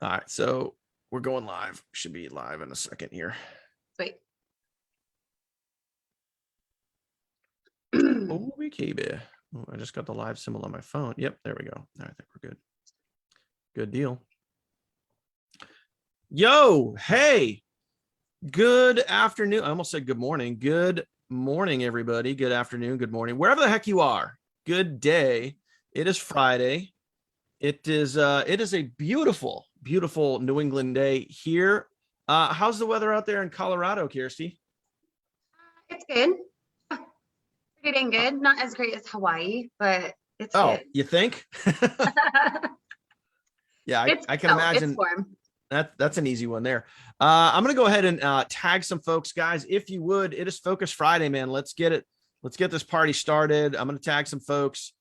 All right, so we're going live. Should be live in a second here. Wait. Oh, we KB. Oh, I just got the live symbol on my phone. Yep, there we go. I think we're good. Good deal. Yo, hey, good afternoon. I almost said good morning. Good morning, everybody. Good afternoon. Good morning. Wherever the heck you are. Good day. It is Friday. It is a beautiful, beautiful New England day here. How's the weather out there in Colorado, Kirsty? It's good. Pretty dang good. Not as great as Hawaii, but it's Oh, good. you think? Yeah, I can It's imagine warm. that's an easy one there. I'm gonna go ahead and tag some folks, guys. If you would, it is Focus Friday, man. Let's get it. Let's get this party started. I'm gonna tag some folks.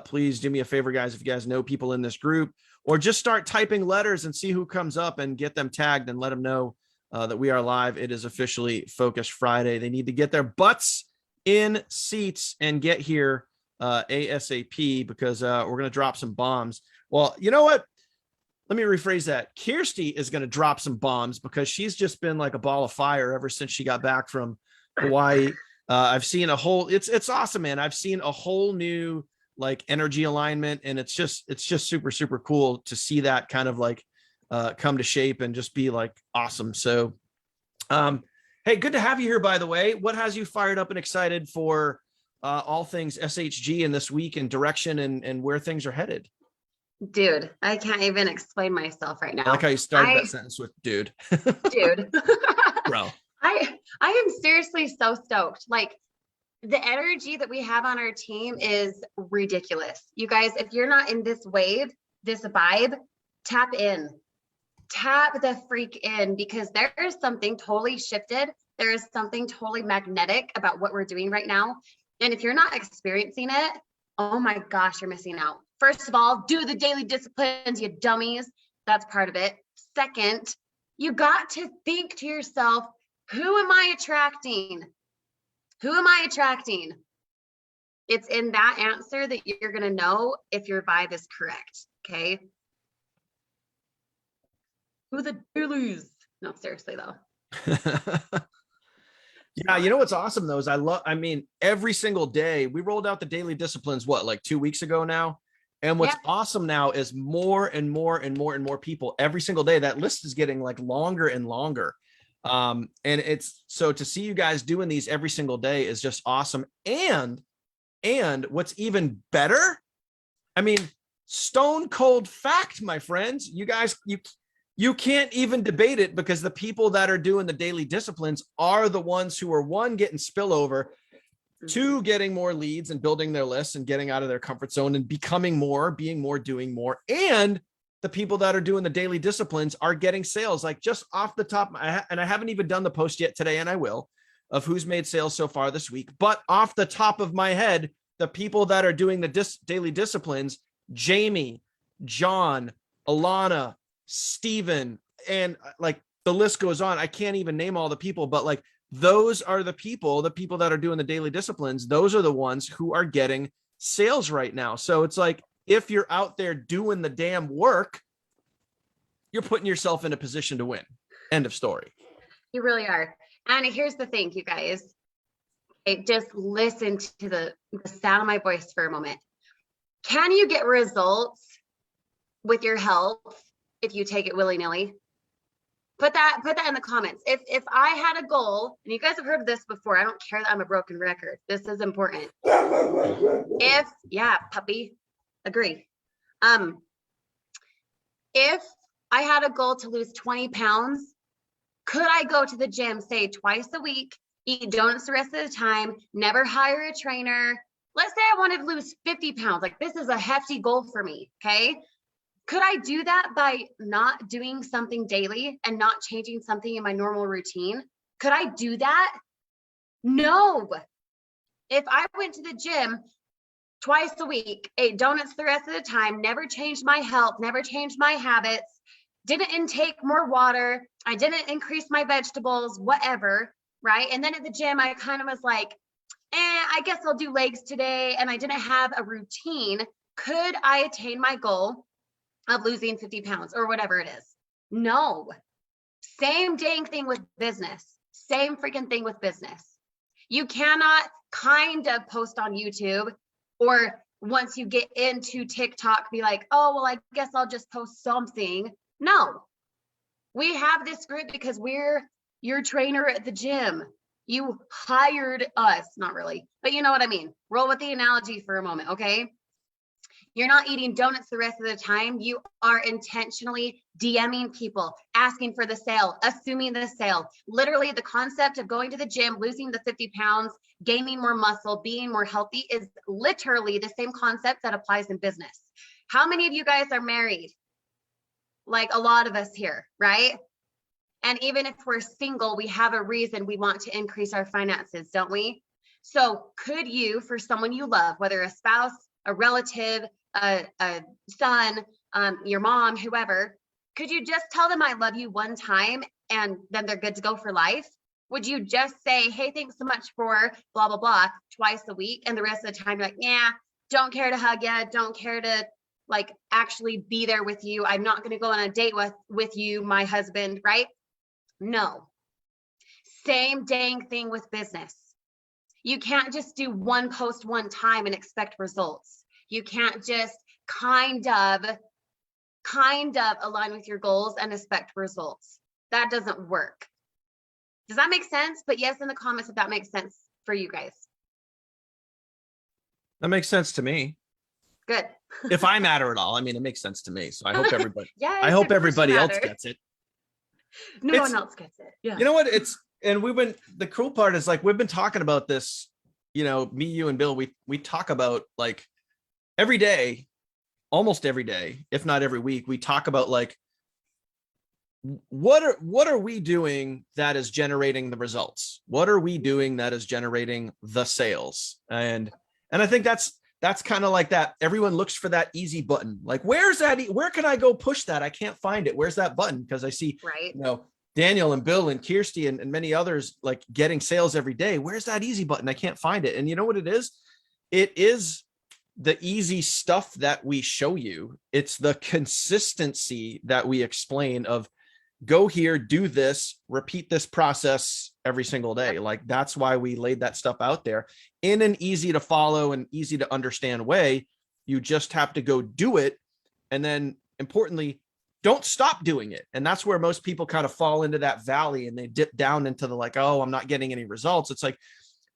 Please do me a favor, guys. If you guys know people in this group, or just start typing letters and see who comes up and get them tagged and let them know that we are live. It is officially Focus Friday. They need to get their butts in seats and get here ASAP because we're gonna drop some bombs. Well, you know what? Let me rephrase that. Kirsty is going to drop some bombs because she's just been like a ball of fire ever since she got back from Hawaii. I've seen a whole, it's awesome, man. I've seen a whole new like energy alignment, and it's just super, super cool to see that kind of like come to shape and just be like awesome. So, hey, good to have you here, by the way. What has you fired up and excited for all things SHG in this week and direction and where things are headed? Dude, I can't even explain myself right I like now. how you started that sentence with dude. Dude. Bro. I am seriously so stoked. Like the energy that we have on our team is ridiculous. You guys, if you're not in this wave, this vibe, tap in. Tap the freak in because there is something totally shifted. There is something totally magnetic about what we're doing right now. And if you're not experiencing it, oh my gosh, you're missing out. First of all, do the daily disciplines, you dummies. That's part of it. Second, you got to think to yourself, who am I attracting? Who am I attracting? It's in that answer that you're going to know if your vibe is correct. Okay. Who the dailies? No, seriously though. Yeah, you know what's awesome though is I mean, every single day we rolled out the daily disciplines, what, like 2 weeks ago now? And what's awesome now is more and more and more and more people every single day. That list is getting like longer and longer. And it's so to see you guys doing these every single day is just awesome. And what's even better, I mean, stone cold fact, my friends, you guys, you can't even debate it because the people that are doing the daily disciplines are the ones who are one getting spillover, two getting more leads and building their lists and getting out of their comfort zone and becoming more, being more, doing more. And the people that are doing the daily disciplines are getting sales. Like just off the top, and I haven't even done the post yet today, and I will, of who's made sales so far this week. But off the top of my head, the people that are doing the daily disciplines, Jamie, John, Alana, Steven, and like the list goes on. I can't even name all the people, but like those are the people that are doing the daily disciplines. Those are the ones who are getting sales right now. So it's like, if you're out there doing the damn work, you're putting yourself in a position to win. End of story. You really are. And here's the thing, you guys. Just listen to the sound of my voice for a moment. Can you get results with your health if you take it willy-nilly? Put that in the comments. If I had a goal, and you guys have heard this before, I don't care that I'm a broken record. This is important. Puppy, agree. If I had a goal to lose 20 pounds, could I go to the gym, say twice a week, eat donuts the rest of the time, never hire a trainer? Let's say I wanted to lose 50 pounds. Like this is a hefty goal for me. Okay. Could I do that by not doing something daily and not changing something in my normal routine? Could I do that? No. If I went to the gym twice a week, ate donuts the rest of the time, never changed my health, never changed my habits, didn't intake more water, I didn't increase my vegetables, whatever, right? And then at the gym, I kind of was like, I guess I'll do legs today. And I didn't have a routine. Could I attain my goal of losing 50 pounds or whatever it is? No. Same dang thing with business. Same freaking thing with business. You cannot kind of post on YouTube, or once you get into TikTok, be like, oh, well, I guess I'll just post something. No, we have this group because we're your trainer at the gym. You hired us, not really, but you know what I mean. Roll with the analogy for a moment, okay? You're not eating donuts the rest of the time. You are intentionally DMing people, asking for the sale, assuming the sale. Literally, the concept of going to the gym, losing the 50 pounds, gaining more muscle, being more healthy is literally the same concept that applies in business. How many of you guys are married? Like a lot of us here, right? And even if we're single, we have a reason we want to increase our finances, don't we? So could you, for someone you love, whether a spouse, a relative, a son, your mom, whoever, could you just tell them I love you one time and then they're good to go for life? Would you just say, hey, thanks so much for blah, blah, blah, twice a week, and the rest of the time you're like, yeah, don't care to hug you, don't care to like actually be there with you. I'm not going to go on a date with you, my husband, right? No. Same dang thing with business. You can't just do one post one time and expect results. You can't just kind of align with your goals and expect results. That doesn't work. Does that make sense? But yes, in the comments if that makes sense for you guys. That makes sense to me. Good. If I matter at all, I mean, it makes sense to me. So I hope everybody, Yes, I hope of course you everybody else matter. gets it. No one else gets it. Yeah. You know what? And the cool part is like, we've been talking about this, you know, me, you, and Bill, we talk about like every day, almost every day, if not every week, we talk about like, what are we doing that is generating the results? What are we doing that is generating the sales? And I think that's kind of like that. Everyone looks for that easy button. Like, where's that? Where can I go push that? I can't find it. Where's that button? Because I see, right, you know, Daniel and Bill and Kirsty and many others like getting sales every day. Where's that easy button? I can't find it. And you know what it is? It is the easy stuff that we show you. It's the consistency that we explain of go here, do this, repeat this process every single day. Like that's why we laid that stuff out there in an easy to follow and easy to understand way. You just have to go do it. And then importantly, don't stop doing it. And that's where most people kind of fall into that valley and they dip down into the like, oh, I'm not getting any results. It's like,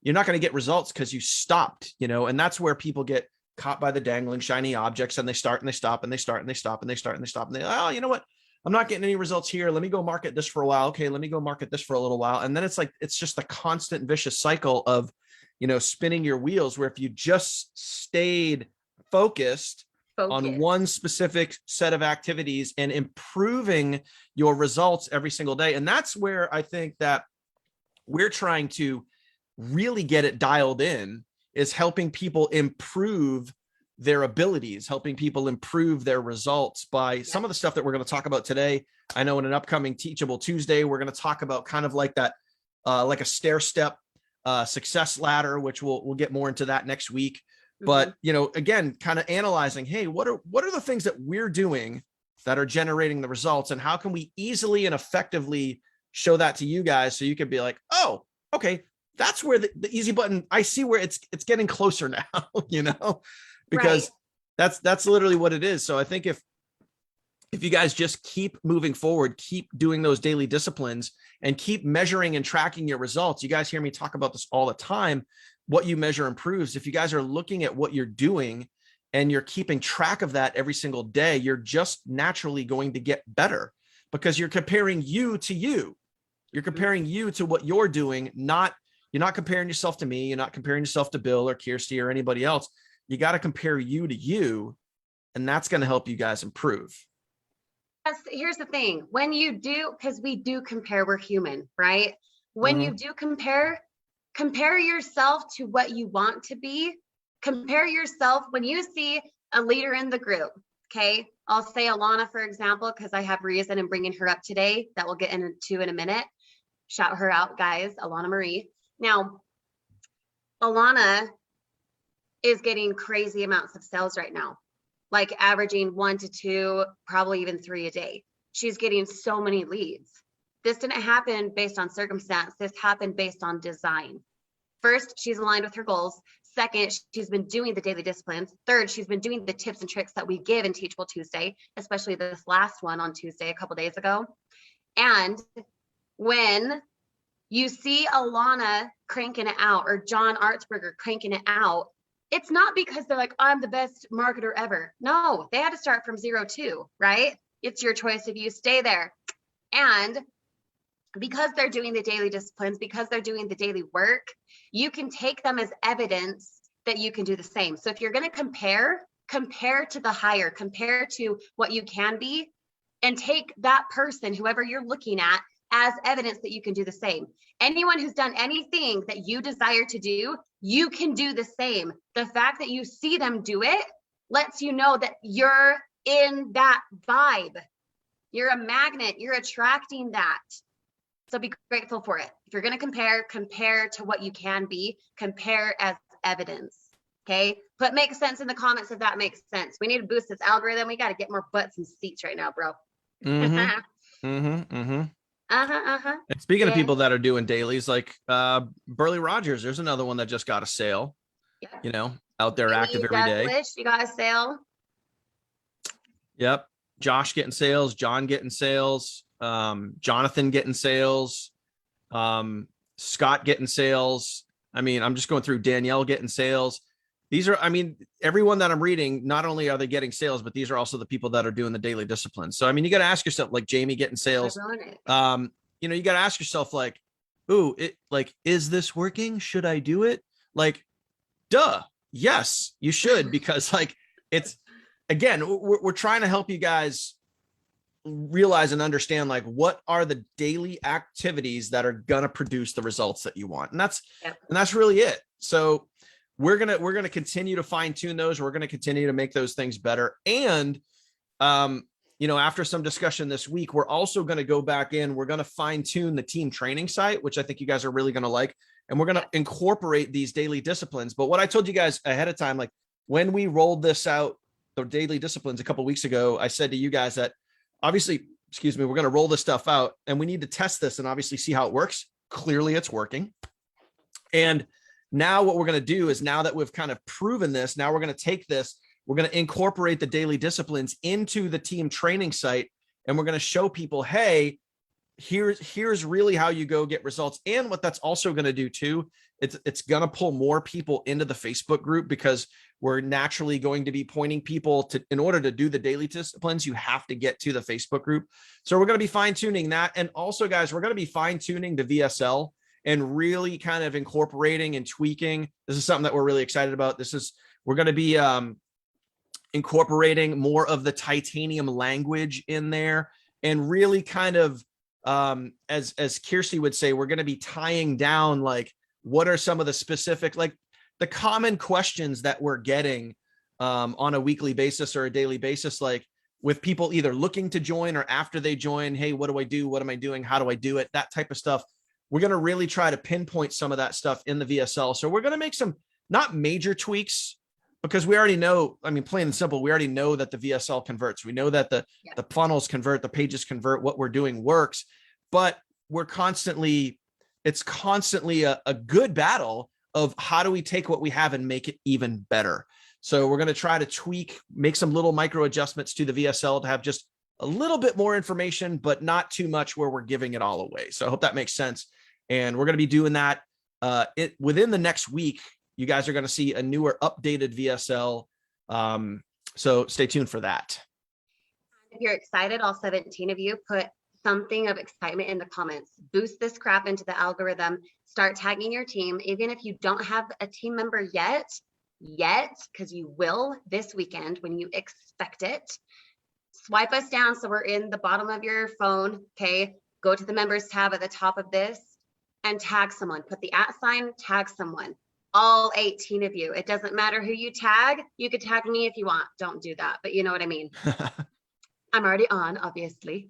you're not going to get results because you stopped, you know, and that's where people get caught by the dangling shiny objects and they start and they stop and they start and they stop and they start and they stop and they, oh, you know what? I'm not getting any results here. Let me go market this for a while. Okay, let me go market this for a little while. And then it's like, it's just a constant vicious cycle of, you know, spinning your wheels where if you just stayed focused on one specific set of activities and improving your results every single day. And that's where I think that we're trying to really get it dialed in, is helping people improve their abilities, helping people improve their results by some of the stuff that we're going to talk about today. I know in an upcoming Teachable Tuesday, we're going to talk about kind of like that, like a stair step success ladder, which we'll get more into that next week. But, you know, again, kind of analyzing, hey, what are the things that we're doing that are generating the results, and how can we easily and effectively show that to you guys so you can be like, oh, okay, that's where the easy button, I see where it's getting closer now, you know, because that's literally what it is. So I think if you guys just keep moving forward, keep doing those daily disciplines and keep measuring and tracking your results. You guys hear me talk about this all the time. What you measure improves. If you guys are looking at what you're doing and you're keeping track of that every single day, you're just naturally going to get better because you're comparing you to you. You're comparing you to what you're doing. You're not comparing yourself to me. You're not comparing yourself to Bill or Kirsty or anybody else. You got to compare you to you, and that's going to help you guys improve. Here's the thing. When you do, because we do compare, we're human, right? When you do compare yourself to what you want to be. Compare yourself when you see a leader in the group. Okay. I'll say Alana, for example, because I have reason in bringing her up today that we'll get into in a minute. Shout her out, guys. Alana Marie. Now, Alana is getting crazy amounts of sales right now, like averaging 1 to 2, probably even 3 a day. she's getting so many leads. This didn't happen based on circumstance. This happened based on design. First, she's aligned with her goals. Second, she's been doing the daily disciplines. Third, she's been doing the tips and tricks that we give in Teachable Tuesday, especially this last one on Tuesday, a couple days ago. And when you see Alana cranking it out or John Artsberger cranking it out, it's not because they're like, I'm the best marketer ever. No, they had to start from 0 too, right? It's your choice if you stay there. And because they're doing the daily disciplines, because they're doing the daily work, you can take them as evidence that you can do the same. So if you're going to compare to the higher, compare to what you can be, and take that person, whoever you're looking at, as evidence that you can do the same. Anyone who's done anything that you desire to do, you can do the same. The fact that you see them do it lets you know that you're in that vibe. You're a magnet, you're attracting that. So be grateful for it. If you're going to compare to what you can be, compare as evidence. Okay. But make sense in the comments if that makes sense. We need to boost this algorithm. We got to get more butts and seats right now, bro. And speaking of people that are doing dailies, like Burley Rogers, there's another one that just got a sale. Yeah. You know, out there active every day. You got a sale. Yep. Josh getting sales, John getting sales, Jonathan getting sales, Scott getting sales. I mean, I'm just going through Danielle getting sales. These are, I mean, everyone that I'm reading, not only are they getting sales, but these are also the people that are doing the daily disciplines. So, I mean, you got to ask yourself, like Jamie getting sales, you know, you got to ask yourself like, ooh, is this working? Should I do it? Like, duh. Yes, you should, because like, it's, again, we're trying to help you guys realize and understand like what are the daily activities that are going to produce the results that you want. And that's really it. So we're going to continue to fine tune those. We're going to continue to make those things better. And, you know, after some discussion this week, we're also going to go back in, we're going to fine tune the team training site, which I think you guys are really going to like, and we're going to incorporate these daily disciplines. But what I told you guys ahead of time, like when we rolled this out, the daily disciplines a couple of weeks ago, I said to you guys that obviously, excuse me, we're going to roll this stuff out and we need to test this and obviously see how it works. Clearly it's working. And now what we're going to do is, now that we've kind of proven this, now we're going to take this, we're going to incorporate the daily disciplines into the team training site. And we're going to show people, hey, here's really how you go get results. And what that's also going to do too, it's going to pull more people into the Facebook group, because we're naturally going to be pointing people to, in order to do the daily disciplines, you have to get to the Facebook group. So we're going to be fine tuning that. And also guys, we're going to be fine tuning the VSL and really kind of incorporating and tweaking. This is something that we're really excited about. We're going to be incorporating more of the titanium language in there, and really kind of, as Kirsty would say, we're going to be tying down, like, what are some of the specific, like the common questions that we're getting on a weekly basis or a daily basis, like with people either looking to join or after they join. Hey, what do I do? What am I doing? How do I do it? That type of stuff. We're going to really try to pinpoint some of that stuff in the VSL. So we're going to make some, not major tweaks, because we already know, I mean, plain and simple, we already know that the VSL converts. We know that the funnels convert, the pages convert, what we're doing works, but it's constantly a good battle of how do we take what we have and make it even better. So we're going to try to tweak, make some little micro adjustments to the VSL to have just a little bit more information, but not too much where we're giving it all away. So I hope that makes sense. And we're going to be doing that within the next week. You guys are going to see a newer, updated VSL. So stay tuned for that. If you're excited, all 17 of you, put something of excitement in the comments. Boost this crap into the algorithm. Start tagging your team. Even if you don't have a team member yet, because you will this weekend when you expect it. Swipe us down so we're in the bottom of your phone. Okay. Go to the members tab at the top of this and tag someone. Put the @, tag someone. All 18 of you. It doesn't matter who you tag. You could tag me if you want. Don't do that, but you know what I mean. I'm already on, obviously.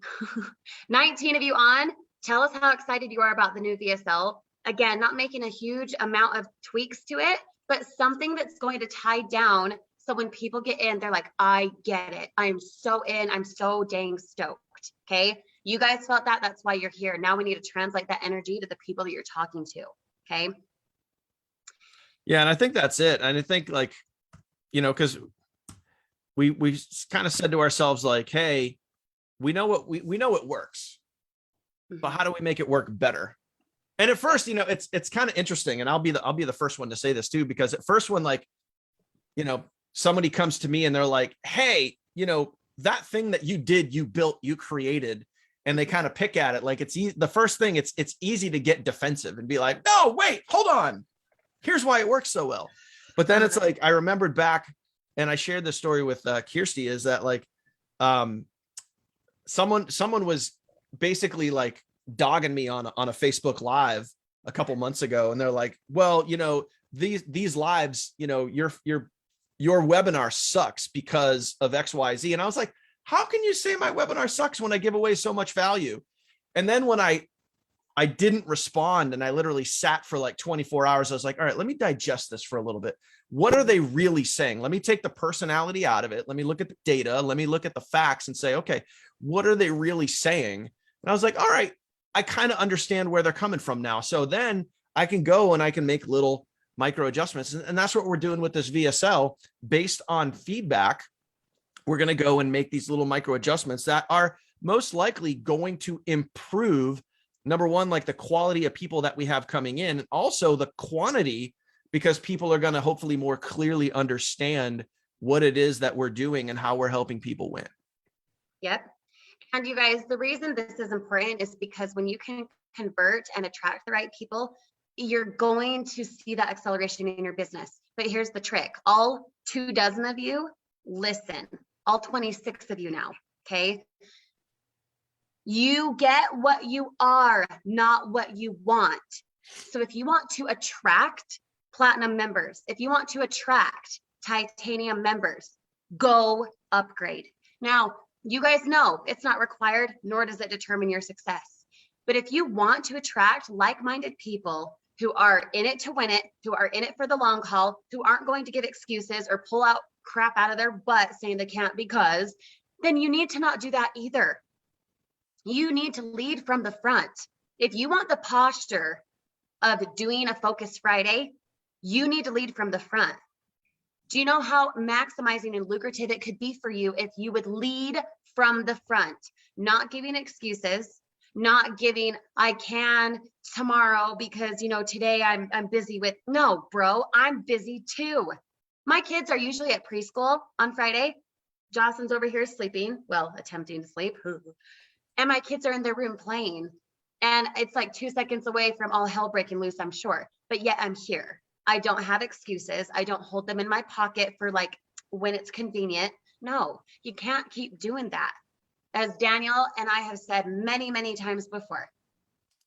19 of you on. Tell us how excited you are about the new VSL. Again, not making a huge amount of tweaks to it, but something that's going to tie down. So when people get in, they're like, I get it. I'm so in. I'm so dang stoked. impact. Okay. You guys felt that. That's why you're here. Now we need to translate that energy to the people that you're talking to. Okay. Yeah. And I think that's it. And I think like, cause we kind of said to ourselves, like, hey, we know we know it works, but how do we make it work better? And at first, it's kind of interesting. And I'll be the first one to say this too, because at first when like, somebody comes to me and they're like, hey, that thing that you did, you built, you created, and they kind of pick at it. Like the first thing, it's easy to get defensive and be like, no, wait, hold on. Here's why it works so well. But then it's like, I remembered back and I shared this story with Kirsty, is that like, someone was basically like dogging me on a Facebook Live a couple months ago. And they're like, well, these lives, your webinar sucks because of XYZ. And I was like, how can you say my webinar sucks when I give away so much value? And then when I didn't respond and I literally sat for like 24 hours, I was like, all right, let me digest this for a little bit. What are they really saying? Let me take the personality out of it. Let me look at the data. Let me look at the facts and say, okay, what are they really saying? And I was like, all right, I kind of understand where they're coming from now. So then I can go and I can make little micro adjustments. And that's what we're doing with this VSL based on feedback. We're going to go and make these little micro adjustments that are most likely going to improve, number one, like the quality of people that we have coming in, and also the quantity, because people are going to hopefully more clearly understand what it is that we're doing and how we're helping people win. Yep. And you guys, the reason this is important is because when you can convert and attract the right people, you're going to see that acceleration in your business. But here's the trick. All 24 of you, listen. All 26 of you now, okay? You get what you are, not what you want. So if you want to attract platinum members, if you want to attract titanium members, go upgrade. Now, you guys know it's not required, nor does it determine your success. But if you want to attract like-minded people who are in it to win it, who are in it for the long haul, who aren't going to give excuses or pull out crap out of their butt saying they can't because, then you need to not do that either. You need to lead from the front. If you want the posture of doing a Focus Friday, you need to lead from the front. Do you know how maximizing and lucrative it could be for you if you would lead from the front, not giving excuses, not giving, I can tomorrow because, today I'm busy with, no, bro, I'm busy too. My kids are usually at preschool on Friday. Jocelyn's over here sleeping, well, attempting to sleep. And my kids are in their room playing. And it's like 2 seconds away from all hell breaking loose, I'm sure. But yet I'm here. I don't have excuses. I don't hold them in my pocket for like when it's convenient. No, you can't keep doing that. As Daniel and I have said many, many times before.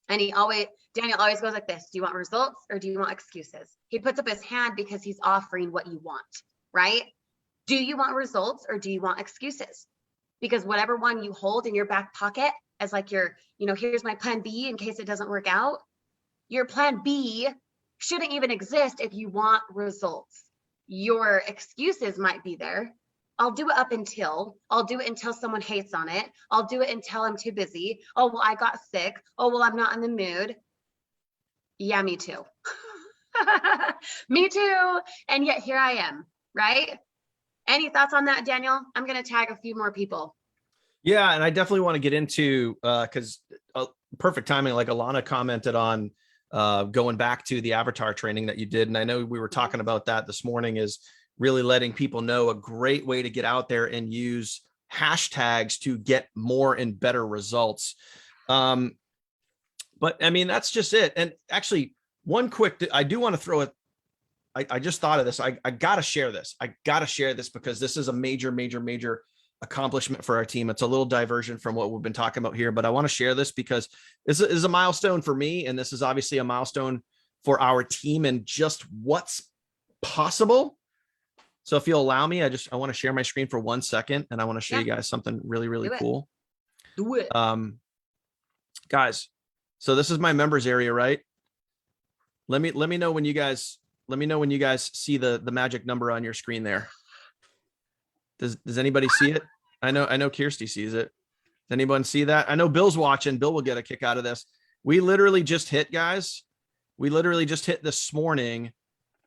And Daniel always goes like this. Do you want results or do you want excuses? He puts up his hand because he's offering what you want, right? Do you want results or do you want excuses? Because whatever one you hold in your back pocket as like your, here's my plan B in case it doesn't work out. Your plan B shouldn't even exist if you want results. Your excuses might be there. I'll do it until someone hates on it. I'll do it until I'm too busy. Oh, well, I got sick. Oh, well, I'm not in the mood. Yeah, me too. Me too. And yet here I am, right? Any thoughts on that, Daniel? I'm going to tag a few more people. Yeah. And I definitely want to get into, because perfect timing, like Alana commented on going back to the avatar training that you did. And I know we were talking about that this morning, is really letting people know a great way to get out there and use hashtags to get more and better results. But I mean, that's just it. And actually I do want to throw it. I just thought of this. I got to share this. I got to share this because this is a major, major, major accomplishment for our team. It's a little diversion from what we've been talking about here, but I want to share this because this is a milestone for me. And this is obviously a milestone for our team and just what's possible. So if you'll allow me, I want to share my screen for 1 second and I want to show you guys something really, really cool. Do it. Guys, so this is my members area, right? Let me know when you guys see the magic number on your screen there. Does anybody see it? I know Kirsty sees it. anyone see that? I know Bill's watching. Bill will get a kick out of this. We literally just hit, guys. We literally just hit this morning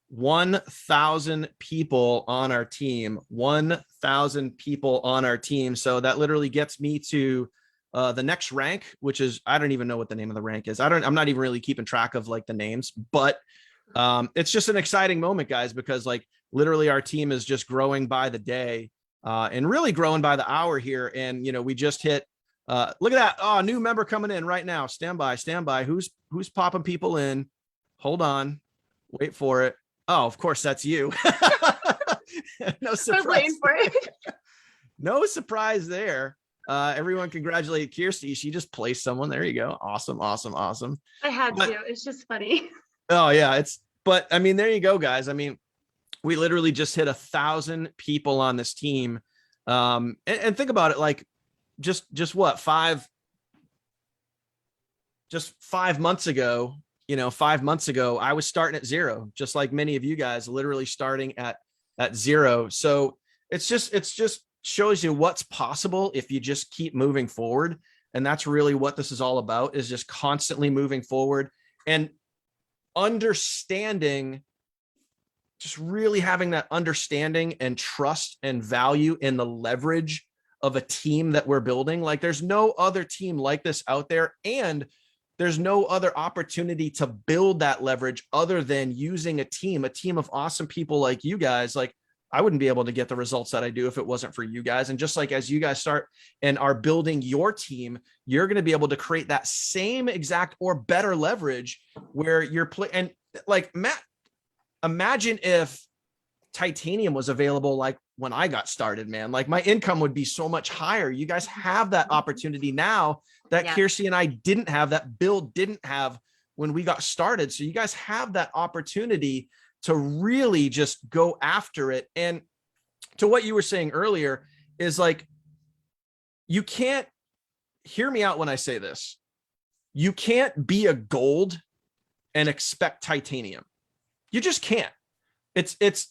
1,000 people on our team. 1,000 people on our team. So that literally gets me to the next rank, which is, I don't even know what the name of the rank is. I'm not even really keeping track of like the names, but it's just an exciting moment, guys, because like literally our team is just growing by the day and really growing by the hour here. And, you know, we just hit, look at that. Oh, new member coming in right now. Stand by, stand by. Who's popping people in? Hold on. Wait for it. Oh, of course, that's you. No surprise. We're waiting for it. No surprise there. Everyone congratulate Kirsty. She just placed someone. There you go. Awesome, awesome, awesome. I had to. It's just funny. Oh yeah, but I mean, there you go, guys. I mean, we literally just hit 1,000 people on this team. And think about it, like just what, 5 months ago, you know, 5 months ago, I was starting at 0, just like many of you guys, literally starting at 0. So it's just shows you what's possible if you just keep moving forward. And that's really what this is all about, is just constantly moving forward and understanding, just really having that understanding and trust and value in the leverage of a team that we're building. Like there's no other team like this out there. And there's no other opportunity to build that leverage other than using a team of awesome people like you guys. Like I wouldn't be able to get the results that I do if it wasn't for you guys. And just like as you guys start and are building your team, you're going to be able to create that same exact or better leverage where you're and like Matt, imagine if titanium was available like when I got started, man. Like my income would be so much higher. You guys have that opportunity now that Kirsty and I didn't have, that Bill didn't have when we got started. So you guys have that opportunity to really just go after it. And to what you were saying earlier is like, you can't, hear me out when I say this. You can't be a gold and expect titanium. You just can't.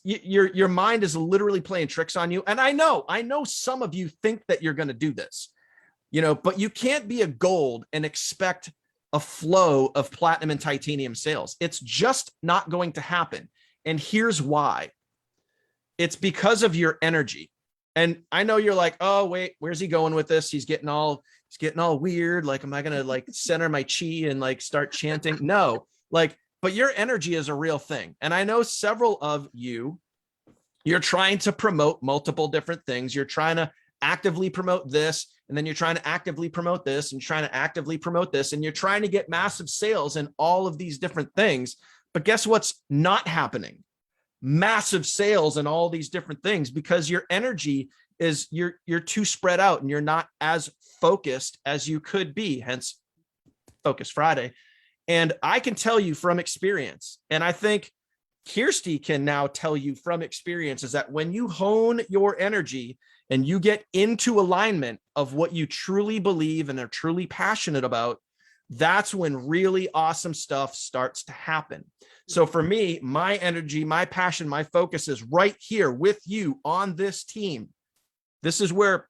Your mind is literally playing tricks on you. And I know some of you think that you're going to do this, you know, but you can't be a gold and expect a flow of platinum and titanium sales. It's just not going to happen. And here's why. It's because of your energy. And I know you're like, oh, wait, where's he going with this? He's getting all weird. Like, am I going to like center my chi and like start chanting? No, like, but your energy is a real thing. And I know several of you're trying to promote multiple different things. You're trying to actively promote this, and then you're trying to actively promote this, and trying to actively promote this, and you're trying to get massive sales in all of these different things. But guess what's not happening? Massive sales and all these different things, because your energy is you're too spread out and you're not as focused as you could be, hence Focus Friday. And I can tell you from experience, and I think Kirsty can now tell you from experience, is that when you hone your energy and you get into alignment of what you truly believe and are truly passionate about, that's when really awesome stuff starts to happen. So for me, my energy, my passion, my focus is right here with you on this team. This is where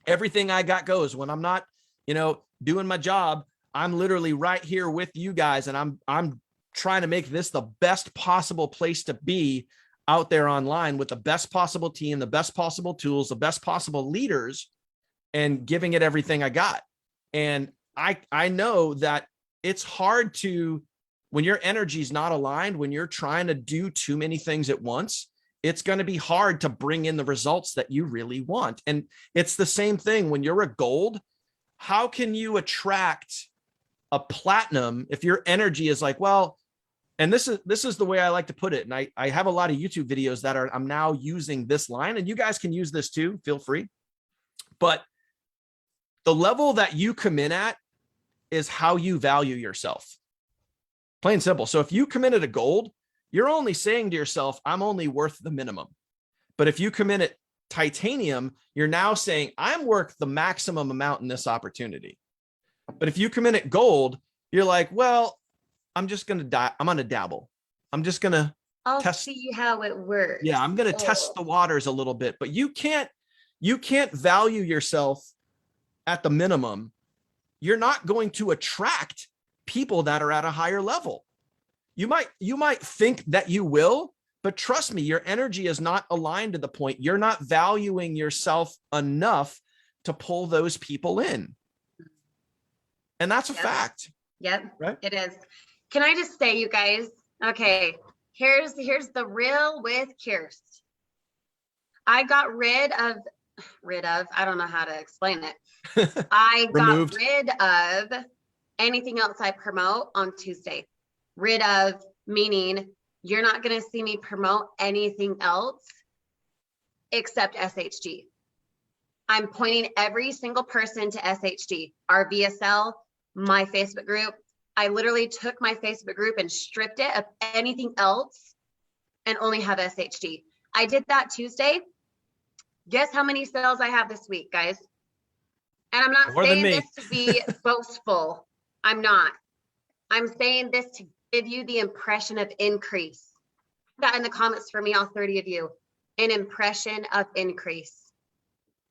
everything I got goes. When I'm not, you know, doing my job, I'm literally right here with you guys. And I'm trying to make this the best possible place to be out there online, with the best possible team, the best possible tools, the best possible leaders, and giving it everything I got. And I know that it's hard to, when your energy is not aligned, when you're trying to do too many things at once, it's going to be hard to bring in the results that you really want. And it's the same thing when you're a gold. How can you attract a platinum if your energy is like, well, and this is the way I like to put it. And I have a lot of YouTube videos that I'm now using this line, and you guys can use this too, feel free. But the level that you come in at is how you value yourself. Plain and simple. So if you come in at a gold, you're only saying to yourself, I'm only worth the minimum. But if you come in at titanium, you're now saying, I'm worth the maximum amount in this opportunity. But if you come in at gold, you're like, well, I'm just going to die. I'm going to dabble. I'm just going to test. See how it works. Yeah, I'm going to test the waters a little bit. But you can't value yourself at the minimum, you're not going to attract people that are at a higher level. You might think that you will, but trust me, your energy is not aligned to the point. You're not valuing yourself enough to pull those people in. And that's a fact. Yep, right? It is. Can I just say, you guys, okay, here's the real with Kirst. I got rid of, I don't know how to explain it. I got rid of anything else I promote on Tuesday. Rid of, meaning you're not going to see me promote anything else except SHG. I'm pointing every single person to SHG, our VSL, my Facebook group. I literally took my Facebook group and stripped it of anything else and only have SHG. I did that Tuesday. Guess how many sales I have this week, guys? And I'm not saying this to be boastful. I'm not. I'm saying this to give you the impression of increase. Put that in the comments for me, all 30 of you. An impression of increase.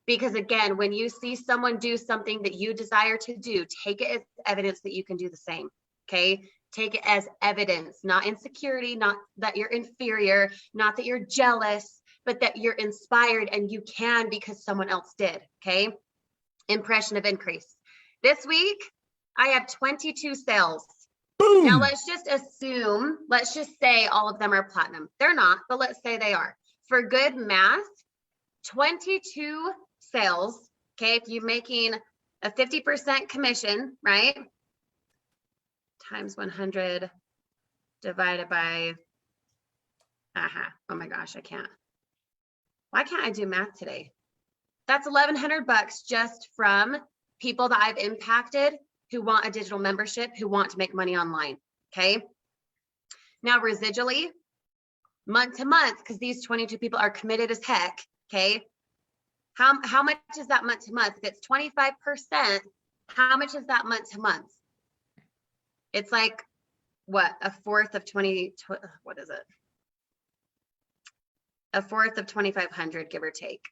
Because again, when you see someone do something that you desire to do, take it as evidence that you can do the same. Okay? Take it as evidence, not insecurity, not that you're inferior, not that you're jealous, but that you're inspired and you can because someone else did. Okay? Impression of increase. This week, I have 22 sales. Boom. Now let's just assume, let's just say all of them are platinum. They're not, but let's say they are. For good math, 22 sales, okay, if you're making a 50% commission, right? Times 100 divided by, oh my gosh, I can't. Why can't I do math today? That's $1,100 just from people that I've impacted who want a digital membership, who want to make money online, okay? Now, residually, month to month, because these 22 people are committed as heck, okay? How much is that month to month? If it's 25%, how much is that month to month? It's like, what, a fourth of 20, what is it? A fourth of 2,500, give or take.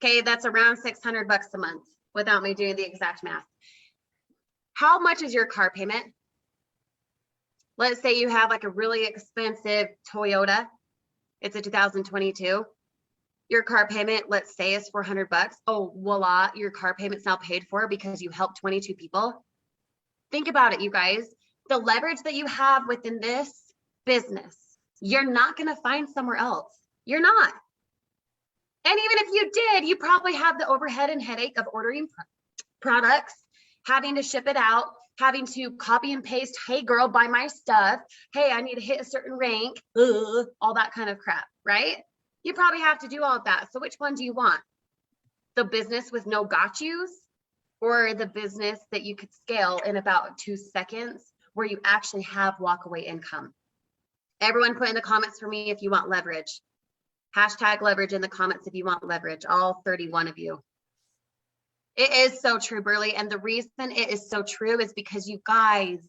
Okay, that's around $600 a month without me doing the exact math. How much is your car payment? Let's say you have like a really expensive Toyota. It's a 2022. Your car payment, let's say, is $400. Oh, voila, your car payment's now paid for because you helped 22 people. Think about it, you guys. The leverage that you have within this business, you're not going to find somewhere else. You're not. And even if you did, you probably have the overhead and headache of ordering products, having to ship it out, having to copy and paste, hey girl, buy my stuff. Hey, I need to hit a certain rank, all that kind of crap, right? You probably have to do all of that. So which one do you want? The business with no got yous, or the business that you could scale in about 2 seconds where you actually have walkaway income? Everyone put in the comments for me if you want leverage. Hashtag leverage in the comments if you want leverage, all 31 of you. It is so true, Burley. And the reason it is so true is because you guys,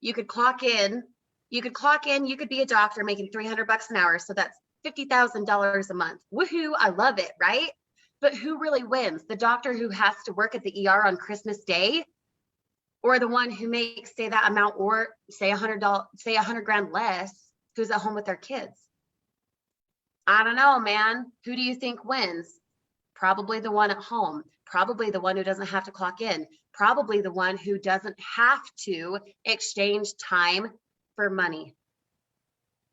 you could clock in, you could be a doctor making $300 an hour. So that's $50,000 a month. Woohoo, I love it, right? But who really wins? The doctor who has to work at the ER on Christmas Day, or the one who makes, say, that amount, or say $100 grand less, who's at home with their kids? I don't know, man. Who do you think wins? Probably the one at home. Probably the one who doesn't have to clock in. Probably the one who doesn't have to exchange time for money.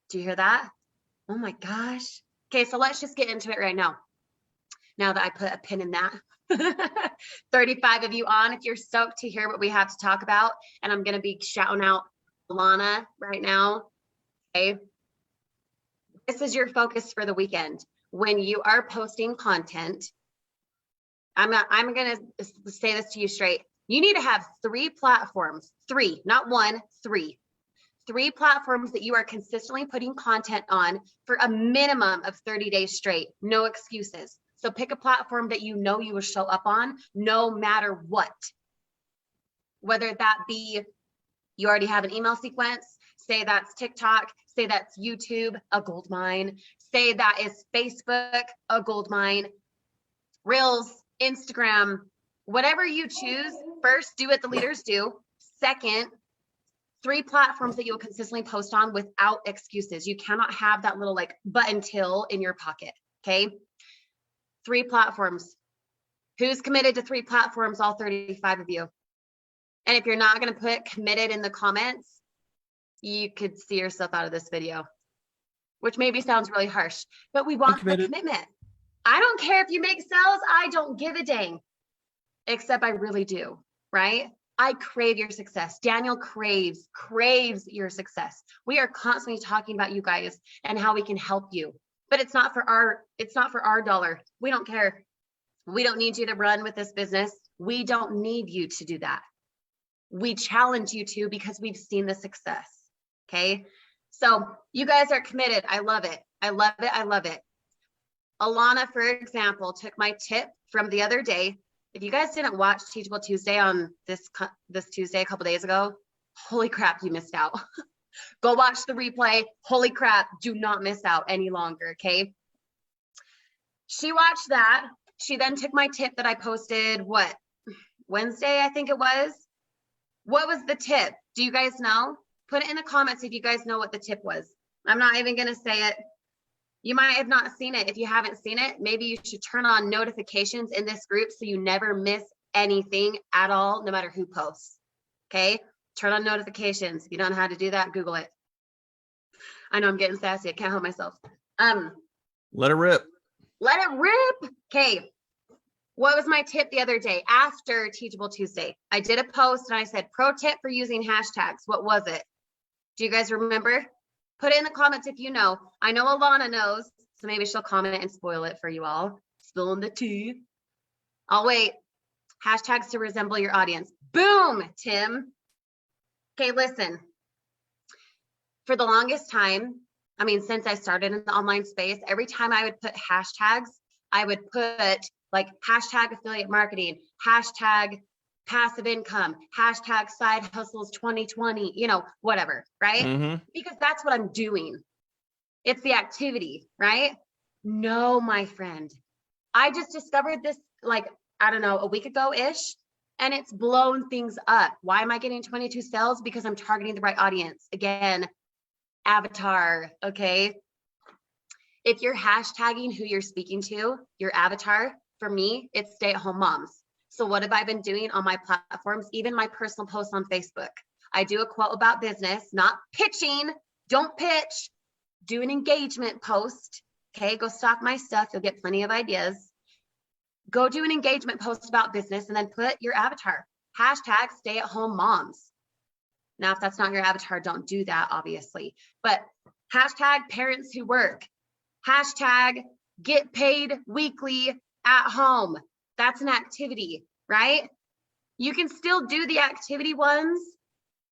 Do you hear that? Oh my gosh. Okay, so let's just get into it right now. Now that I put a pin in that. 35 of you on, if you're stoked to hear what we have to talk about. And I'm going to be shouting out Alana right now. Okay. This is your focus for the weekend. When you are posting content, I'm going to say this to you straight. You need to have 3 platforms, 3, not 1, 3. 3 platforms that you are consistently putting content on for a minimum of 30 days straight. No excuses. So pick a platform that you know you will show up on no matter what. Whether that be you already have an email sequence, say that's TikTok, say that's YouTube, a gold mine, say that is Facebook, a gold mine, Reels, Instagram, whatever you choose. First, do what the leaders do. Second, 3 platforms that you'll consistently post on without excuses. You cannot have that little like button till in your pocket. Okay. 3 platforms. Who's committed to 3 platforms? All 35 of you. And if you're not going to put committed in the comments, you could see yourself out of this video, which maybe sounds really harsh, but we want the commitment. I don't care if you make sales. I don't give a dang, except I really do, right? I crave your success. Daniel craves your success. We are constantly talking about you guys and how we can help you, but it's not for our dollar. We don't care. We don't need you to run with this business. We don't need you to do that. We challenge you to because we've seen the success. Okay. So you guys are committed. I love it. I love it. I love it. Alana, for example, took my tip from the other day. If you guys didn't watch Teachable Tuesday on this Tuesday a couple days ago, holy crap, you missed out. Go watch the replay. Holy crap, do not miss out any longer, okay? She watched that. She then took my tip that I posted, what, Wednesday, I think it was? What was the tip? Do you guys know? Put it in the comments if you guys know what the tip was. I'm not even gonna say it. You might have not seen it. If you haven't seen it, maybe you should turn on notifications in this group so you never miss anything at all, no matter who posts. Okay? Turn on notifications. If you don't know how to do that, Google it. I know I'm getting sassy. I can't help myself. Let it rip. Let it rip. Okay. What was my tip the other day after Teachable Tuesday? I did a post and I said, pro tip for using hashtags. What was it? Do you guys remember? Put it in the comments if you know. I know Alana knows, so maybe she'll comment and spoil it for you all. Spilling the tea. I'll wait. Hashtags to resemble your audience. Boom, Tim. Okay, listen. For the longest time, I mean, since I started in the online space, every time I would put hashtags, I would put like hashtag affiliate marketing, hashtag passive income, hashtag side hustles 2020, you know, whatever, right? Mm-hmm. Because that's what I'm doing. It's the activity, right? No, my friend. I just discovered this like, I don't know, a week ago-ish, and it's blown things up. Why am I getting 22 sales? Because I'm targeting the right audience. Again, avatar, okay? If you're hashtagging who you're speaking to, your avatar, for me, it's stay-at-home moms. So what have I been doing on my platforms, even my personal posts on Facebook? I do a quote about business, not pitching. Don't pitch. Do an engagement post. Okay, go stalk my stuff. You'll get plenty of ideas. Go do an engagement post about business and then put your avatar. Hashtag stay-at-home moms. Now, if that's not your avatar, don't do that, obviously. But hashtag parents who work. Hashtag get paid weekly at home. That's an activity, right? You can still do the activity ones,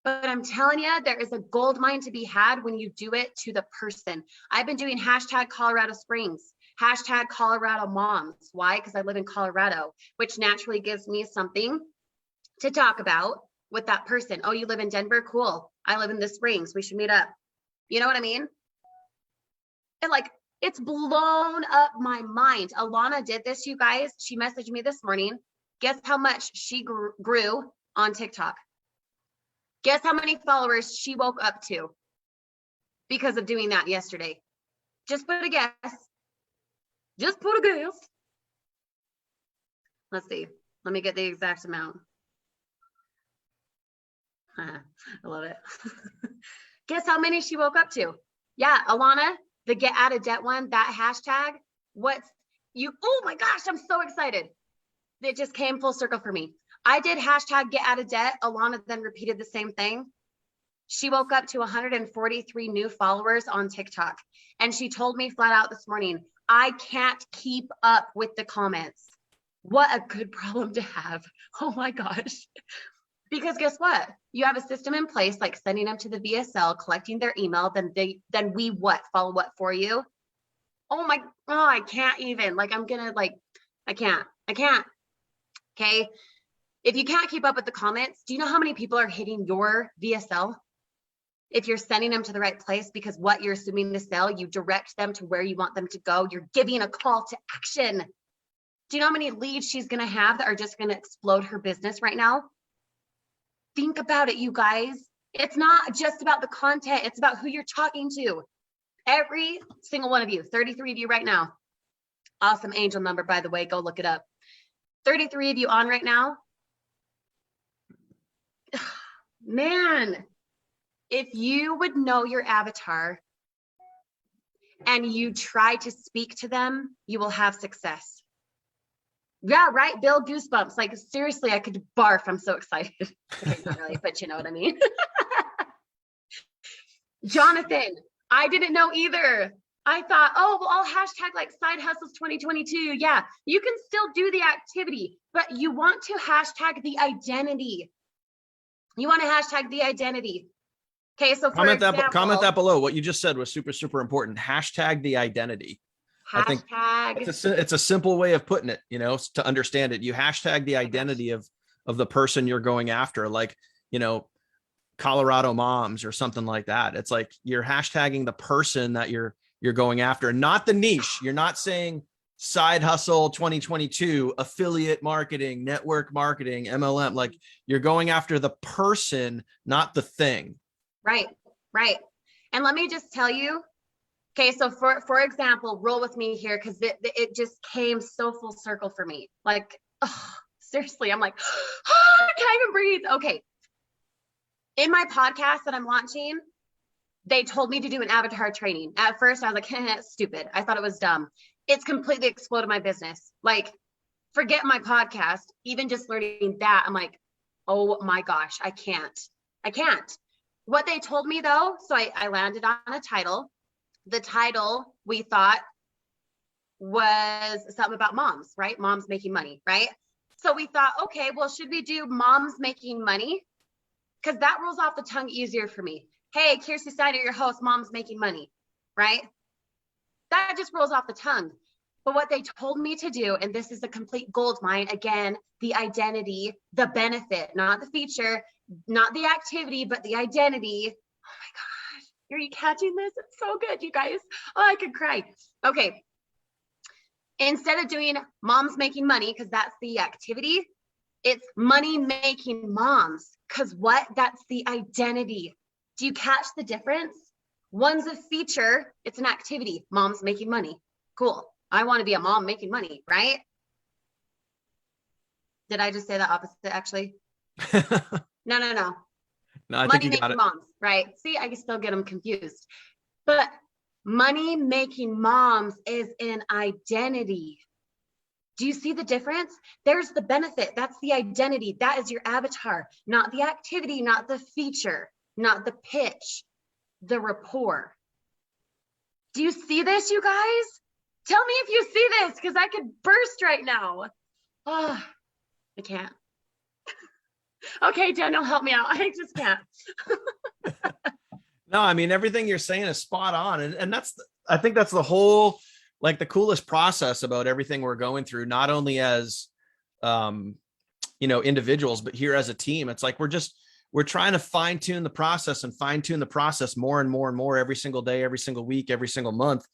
but I'm telling you, there is a gold mine to be had when you do it to the person. I've been doing hashtag Colorado Springs, hashtag Colorado moms. Why? Because I live in Colorado, which naturally gives me something to talk about with that person. Oh, you live in Denver? Cool. I live in the Springs. We should meet up. You know what I mean? And like, it's blown up my mind. Alana did this, you guys. She messaged me this morning. Guess how much she grew on TikTok? Guess how many followers she woke up to because of doing that yesterday? Just put a guess. Just put a guess. Let's see. Let me get the exact amount. I love it. Guess how many she woke up to? Yeah, Alana, the get out of debt one, that hashtag, oh my gosh, I'm so excited. It just came full circle for me. I did hashtag get out of debt. Alana then repeated the same thing. She woke up to 143 new followers on TikTok. And she told me flat out this morning, I can't keep up with the comments. What a good problem to have. Oh my gosh. Because guess what? You have a system in place, like sending them to the VSL, collecting their email, then we follow what for you? I can't even, like, I'm gonna like, I can't. Okay. If you can't keep up with the comments, do you know how many people are hitting your VSL? If you're sending them to the right place, because what you're assuming to sell, you direct them to where you want them to go. You're giving a call to action. Do you know how many leads she's going to have that are just going to explode her business right now? Think about it, you guys. It's not just about the content. It's about who you're talking to. Every single one of you, 33 of you right now. Awesome angel number, by the way. Go look it up. 33 of you on right now. Man, if you would know your avatar and you try to speak to them, you will have success. Yeah, right, Bill, goosebumps. Like, seriously, I could barf. I'm so excited. Okay, not really, but you know what I mean. Jonathan, I didn't know either. I thought, oh, well, I'll hashtag like side hustles 2022. Yeah, you can still do the activity, but you want to hashtag the identity. You want to hashtag the identity. Okay, so for example, comment that below. What you just said was super, super important. Hashtag the identity. Hashtag. I think it's a simple way of putting it, you know, to understand it. You hashtag the identity of the person you're going after, like, you know, Colorado moms or something like that. It's like you're hashtagging the person that you're going after, not the niche. You're not saying side hustle 2022, affiliate marketing, network marketing, MLM. Like, you're going after the person, not the thing. Right, right. And let me just tell you, okay, so for example, roll with me here, because it just came so full circle for me. Like, oh, seriously, I'm like, oh, I can't even breathe. Okay. In my podcast that I'm launching, they told me to do an avatar training. At first, I was like, stupid. I thought it was dumb. It's completely exploded my business. Like, forget my podcast. Even just learning that, I'm like, oh my gosh, I can't. What they told me though, so I landed on a title. The title we thought was something about moms, right? Moms making money, right? So we thought, okay, well, should we do moms making money? Because that rolls off the tongue easier for me. Hey, Kirsty Steiner, your host, Moms Making Money, right? That just rolls off the tongue. But what they told me to do, and this is a complete gold mine, again, the identity, the benefit, not the feature, not the activity, but the identity. Oh my gosh, are you catching this? It's so good, you guys. Oh, I could cry. Okay. Instead of doing moms making money, because that's the activity, it's money making moms. Because what? That's the identity. Do you catch the difference? One's a feature, it's an activity. Mom's making money. Cool. I want to be a mom making money, right? Did I just say the opposite, actually? No. No, I money think you making got it. moms, right? See, I can still get them confused. But money making moms is an identity. Do you see the difference? There's the benefit. That's the identity. That is your avatar, not the activity, not the feature, not the pitch, the rapport. Do you see this, you guys? Tell me if you see this, because I could burst right now. Oh, I can't. Okay, Daniel, help me out. I just can't. No, I mean, everything you're saying is spot on. And I think that's the whole, like, the coolest process about everything we're going through, not only as, individuals, but here as a team. It's like, we're trying to fine tune the process more and more and more every single day, every single week, every single month,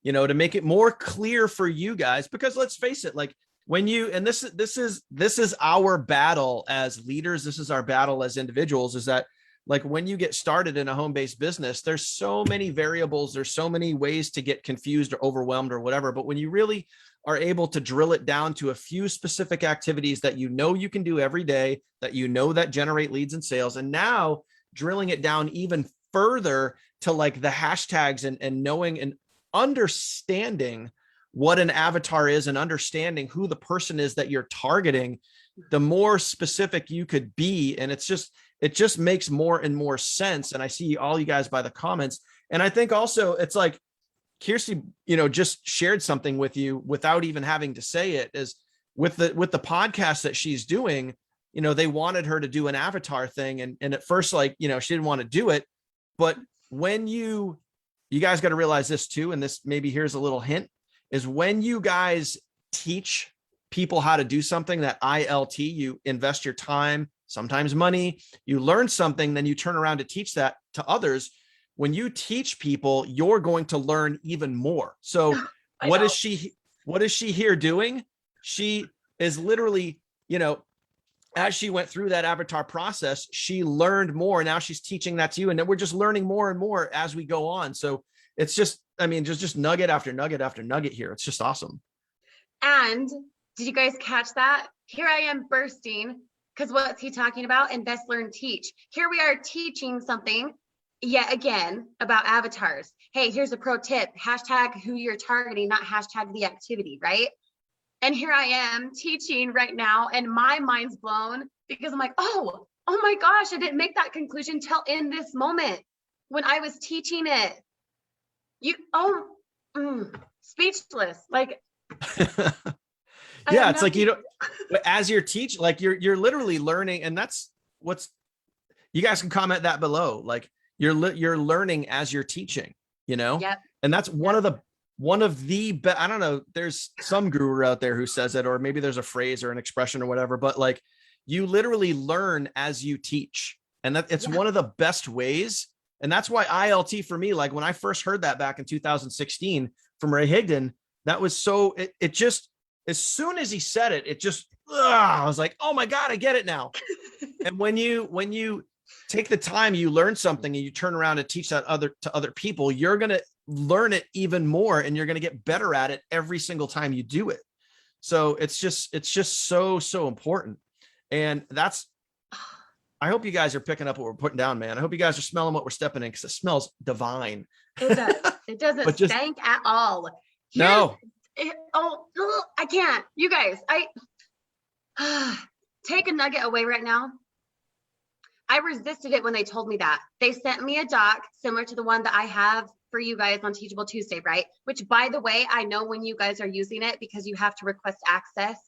to make it more clear for you guys, because let's face it, like, when you, and this is our battle as leaders, this is our battle as individuals, is that, like, when you get started in a home-based business, there's so many variables, there's so many ways to get confused or overwhelmed or whatever. But when you really are able to drill it down to a few specific activities that you can do every day, that generate leads and sales, and now drilling it down even further to, like, the hashtags and knowing and understanding what an avatar is and understanding who the person is that you're targeting, the more specific you could be. And it just makes more and more sense. And I see all you guys by the comments. And I think also it's like Kirsty, just shared something with you without even having to say it, is with the podcast that she's doing, they wanted her to do an avatar thing. And at first, like, she didn't want to do it. But when you guys got to realize this too, and this, maybe here's a little hint, is when you guys teach people how to do something, that ILT, you invest your time, sometimes money, you learn something, then you turn around to teach that to others. When you teach people, you're going to learn even more. So what is she here doing? she is literally, you know, as she went through that avatar process, she learned more. Now she's teaching that to you. And then we're just learning more and more as we go on. So it's just, I mean, just nugget after nugget after nugget here. It's just awesome. And did you guys catch that? Here I am bursting, because what's he talking about? Invest, learn, teach. Here we are teaching something yet again about avatars. Hey, here's a pro tip, hashtag who you're targeting, not hashtag the activity, right? And here I am teaching right now, and my mind's blown because I'm like, oh my gosh, I didn't make that conclusion till in this moment when I was teaching it. Speechless. Like, yeah, it's like, you know, as you're teaching, like you're literally learning, and that's what's, you guys can comment that below. Like you're learning as you're teaching, you know? Yep. And that's one of the I don't know, there's some guru out there who says it, or maybe there's a phrase or an expression or whatever, but like you literally learn as you teach. And that it's one of the best ways. And that's why ILT for me, like when I first heard that back in 2016 from Ray Higdon, that was so, it just, as soon as he said it, it just, I was like, oh my God, I get it now. And when you take the time, you learn something and you turn around and teach that to other people, you're going to learn it even more, and you're going to get better at it every single time you do it. So it's just so important. And that's, I hope you guys are picking up what we're putting down, man. I hope you guys are smelling what we're stepping in, because it smells divine. It does. It doesn't stank at all. No. I can't. You guys, take a nugget away right now. I resisted it when they told me that. They sent me a doc similar to the one that I have for you guys on Teachable Tuesday, right? Which, by the way, I know when you guys are using it because you have to request access,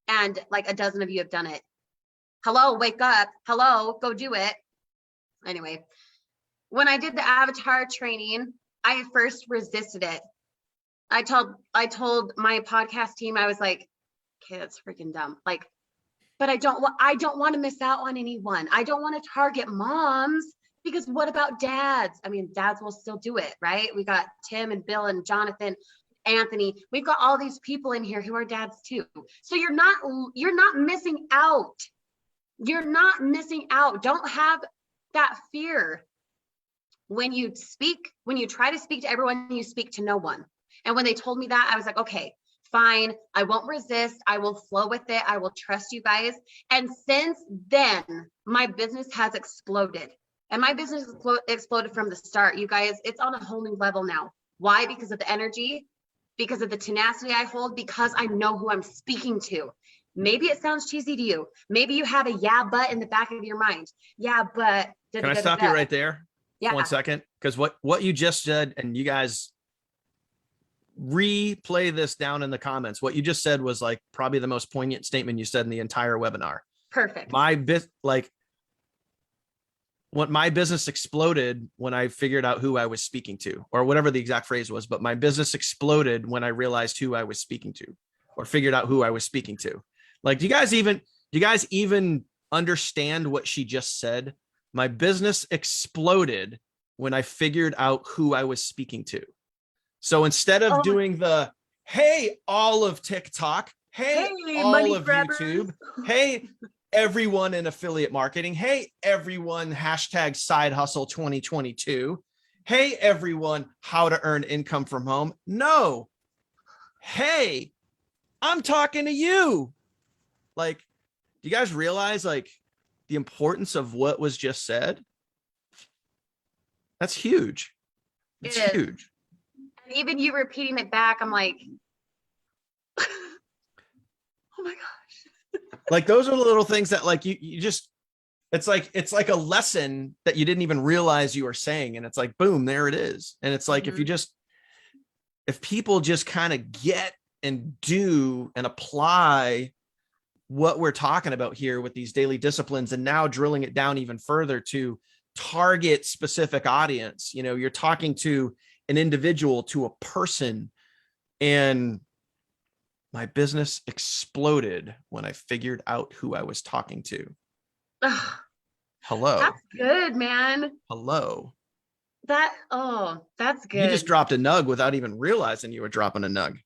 and like a dozen of you have done it. Hello, wake up. Hello, go do it. Anyway, when I did the avatar training, I at first resisted it. I told my podcast team, I was like, okay, that's freaking dumb. Like, but I don't want to miss out on anyone. I don't want to target moms, because what about dads? I mean, dads will still do it, right? We got Tim and Bill and Jonathan, Anthony. We've got all these people in here who are dads too. So you're not missing out. You're not missing out. Don't have that fear when you speak, when you try to speak to everyone, you speak to no one. And when they told me that, I was like, okay, fine. I won't resist. I will flow with it. I will trust you guys. And since then, my business has exploded. And my business exploded from the start. You guys, it's on a whole new level now. Why? Because of the energy, because of the tenacity I hold, because I know who I'm speaking to. Maybe it sounds cheesy to you. Maybe you have a yeah, but in the back of your mind. Yeah, but. Can I stop you right there? Yeah. 1 second. Because what you just said, and you guys replay this down in the comments. What you just said was like probably the most poignant statement you said in the entire webinar. Perfect. What my business exploded when I figured out who I was speaking to, or whatever the exact phrase was, but my business exploded when I realized who I was speaking to, or figured out who I was speaking to. Like, do you guys even understand what she just said? My business exploded when I figured out who I was speaking to. So instead of doing the, hey, all of TikTok, hey all of grabbers. YouTube, hey, everyone in affiliate marketing, hey, everyone, hashtag side hustle 2022, hey, everyone, how to earn income from home. No, hey, I'm talking to you. Like, do you guys realize like the importance of what was just said? That's huge. It's huge. And even you repeating it back, I'm like, oh my gosh. Like, those are the little things that like you just, it's like a lesson that you didn't even realize you were saying. And it's like, boom, there it is. And it's like, if people just kind of get and do and apply what we're talking about here with these daily disciplines, and now drilling it down even further to target specific audience, you're talking to an individual, to a person. And my business exploded when I figured out who I was talking to. Hello. That's good, man. Hello. That's good. You just dropped a nug without even realizing you were dropping a nug.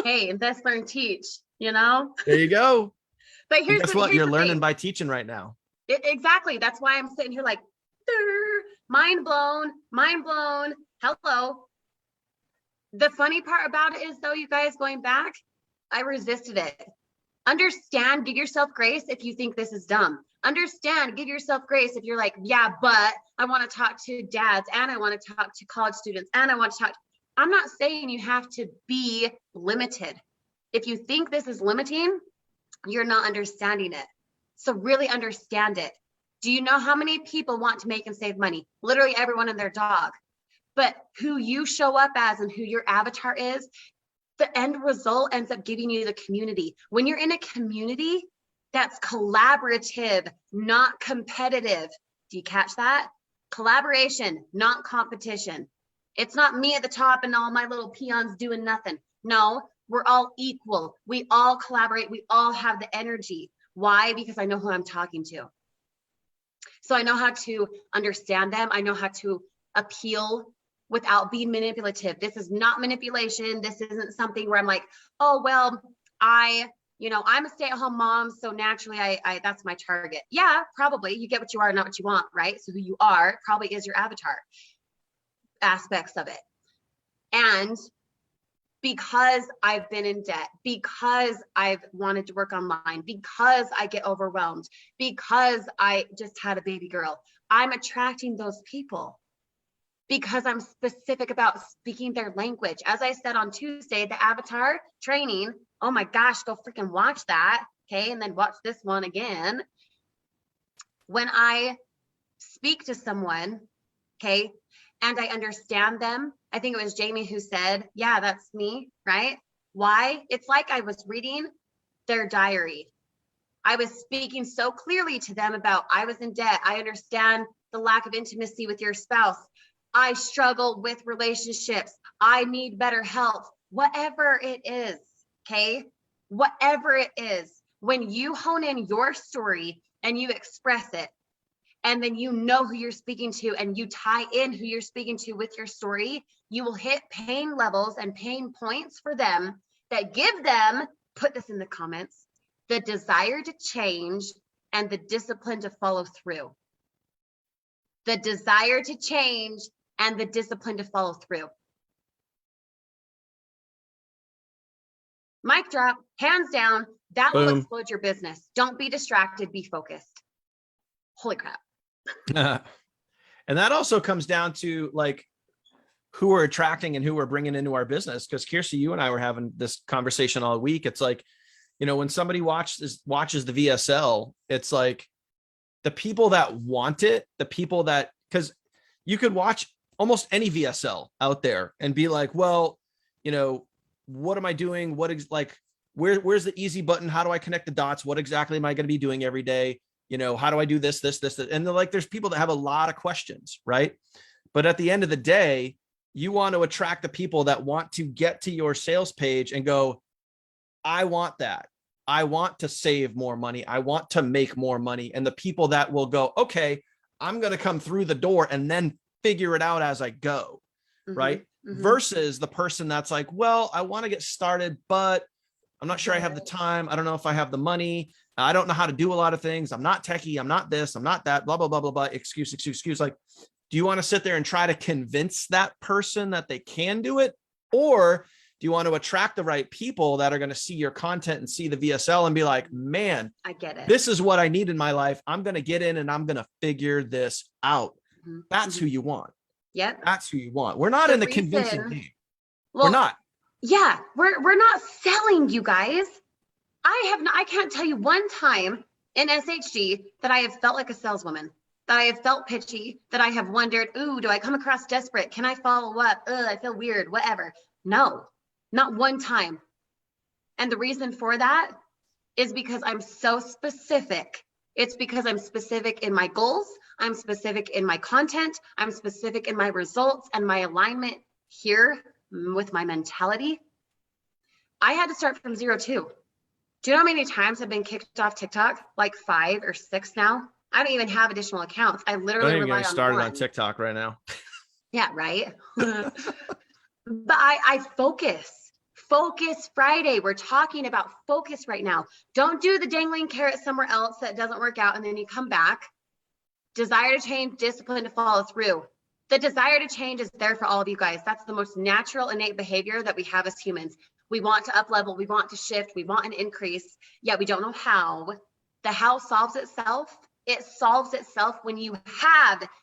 Hey, invest, learn, teach. you know? There you go. But And guess what? here's You're the learning thing. by teaching right now. Exactly. That's why I'm sitting here like, mind blown, mind blown. Hello. The funny part about it is though, you guys, going back, I resisted it. Understand, give yourself grace if you think this is dumb. Understand, give yourself grace if you're like, yeah, but I want to talk to dads and I want to talk to college students and I want to talk. I'm not saying you have to be limited. If you think this is limiting, you're not understanding it. So really understand it. Do you know how many people want to make and save money? Literally everyone and their dog. But who you show up as and who your avatar is, the end result ends up giving you the community. When you're in a community that's collaborative, not competitive. Do you catch that? Collaboration, not competition. It's not me at the top and all my little peons doing nothing. No, we're all equal. We all collaborate. We all have the energy. Why? Because I know who I'm talking to. So I know how to understand them. I know how to appeal without being manipulative. This is not manipulation. This isn't something where I'm like, oh, well, I'm a stay-at-home mom, so naturally I that's my target. Yeah, probably. You get what you are, not what you want, right? So who you are probably is your avatar aspects of it. And because I've been in debt, because I've wanted to work online, because I get overwhelmed, because I just had a baby girl, I'm attracting those people because I'm specific about speaking their language. As I said on Tuesday, the avatar training, oh my gosh, go freaking watch that. Okay. And then watch this one again. When I speak to someone, okay, and I understand them, I think it was Jamie who said, yeah, that's me, right? Why? It's like I was reading their diary. I was speaking so clearly to them about I was in debt. I understand the lack of intimacy with your spouse. I struggle with relationships. I need better health, whatever it is, okay? Whatever it is, when you hone in your story and you express it, and then you know who you're speaking to and you tie in who you're speaking to with your story, you will hit pain levels and pain points for them that give them, put this in the comments, the desire to change and the discipline to follow through. The desire to change and the discipline to follow through. Mic drop, hands down, that will explode your business. Don't be distracted, be focused. Holy crap. And that also comes down to like who we're attracting and who we're bringing into our business. Because Kirsty, you and I were having this conversation all week. It's like, when somebody watches the VSL, it's like the people that want it, the people that, because you could watch almost any VSL out there and be like, well, what am I doing? Where's the easy button? How do I connect the dots? What exactly am I going to be doing every day? How do I do this? And there's people that have a lot of questions, right? But at the end of the day, you want to attract the people that want to get to your sales page and go, I want that. I want to save more money. I want to make more money. And the people that will go, okay, I'm going to come through the door and then figure it out as I go. Right. Mm-hmm. Versus the person that's like, well, I want to get started, but I'm not sure I have the time. I don't know if I have the money. I don't know how to do a lot of things. I'm not techie. I'm not this. I'm not that, blah, blah, blah, blah, blah. Excuse. Like, do you want to sit there and try to convince that person that they can do it? Or do you want to attract the right people that are going to see your content and see the VSL and be like, man, I get it. This is what I need in my life. I'm going to get in and I'm going to figure this out. Mm-hmm. That's who you want. Yep. That's who you want. We're not in the convincing game. Well, we're not. Yeah, we're not selling, you guys. I can't tell you one time in SHG that I have felt like a saleswoman, that I have felt pitchy, that I have wondered, ooh, do I come across desperate? Can I follow up? I feel weird, whatever. No, not one time. And the reason for that is because I'm so specific. It's because I'm specific in my goals. I'm specific in my content. I'm specific in my results and my alignment here with my mentality. I had to start from 0 too. Do you know how many times I've been kicked off TikTok? Like 5 or 6 now. I don't even have additional accounts. I literally don't even rely get started on TikTok right now. Yeah, right. But I focus. Focus Friday. We're talking about focus right now. Don't do the dangling carrot somewhere else that doesn't work out and then you come back. Desire to change, discipline to follow through. The desire to change is there for all of you guys. That's the most natural, innate behavior that we have as humans. We want to up level, we want to shift, we want an increase, yet we don't know how. The how solves itself. It solves itself when you